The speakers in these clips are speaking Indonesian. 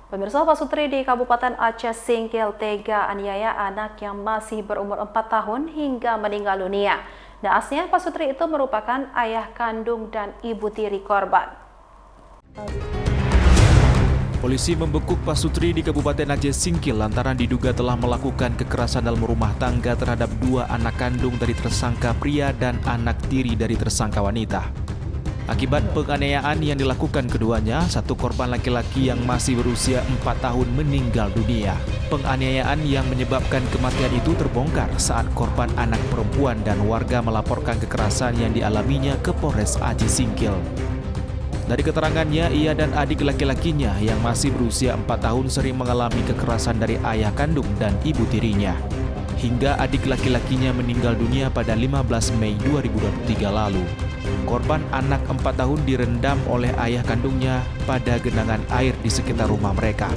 Pemirsa, Pasutri di Kabupaten Aceh Singkil tega aniaya anak yang masih berumur 4 tahun hingga meninggal dunia. Naasnya, Pasutri itu merupakan ayah kandung dan ibu tiri korban. Polisi membekuk Pasutri di Kabupaten Aceh Singkil lantaran diduga telah melakukan kekerasan dalam rumah tangga terhadap 2 anak kandung dari tersangka pria dan anak tiri dari tersangka wanita. Akibat penganiayaan yang dilakukan keduanya, satu korban laki-laki yang masih berusia 4 tahun meninggal dunia. Penganiayaan yang menyebabkan kematian itu terbongkar saat korban anak perempuan dan warga melaporkan kekerasan yang dialaminya ke Polres Aceh Singkil. Dari keterangannya, ia dan adik laki-lakinya yang masih berusia 4 tahun sering mengalami kekerasan dari ayah kandung dan ibu tirinya. Hingga adik laki-lakinya meninggal dunia pada 15 Mei 2023 lalu. Korban anak 4 tahun direndam oleh ayah kandungnya pada genangan air di sekitar rumah mereka.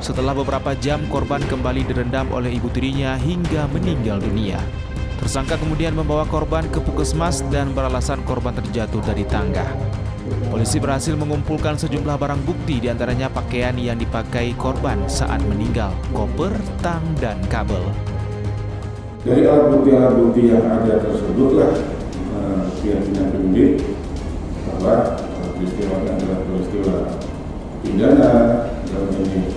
Setelah beberapa jam, korban kembali direndam oleh ibu tirinya hingga meninggal dunia. Tersangka kemudian membawa korban ke puskesmas dan beralasan korban terjatuh dari tangga. Polisi berhasil mengumpulkan sejumlah barang bukti, diantaranya pakaian yang dipakai korban saat meninggal, koper, tang, dan kabel. Dari alat bukti yang ada tersebutlah pihak penyidik bahwa peristiwa adalah peristiwa pidana dalam ini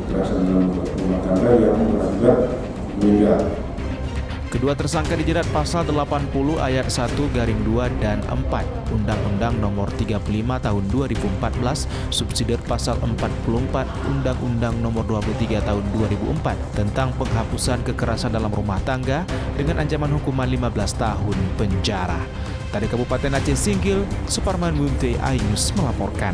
kekerasan dalam rumah tangga yang berakibat meninggal. Kedua tersangka dijerat pasal 80 ayat 1/2 dan 4 Undang-Undang Nomor 35 Tahun 2014 subsidiar pasal 44 Undang-Undang Nomor 23 Tahun 2004 tentang penghapusan kekerasan dalam rumah tangga dengan ancaman hukuman 15 tahun penjara. Dari Kabupaten Aceh Singkil, Suparman Munte, iNews melaporkan.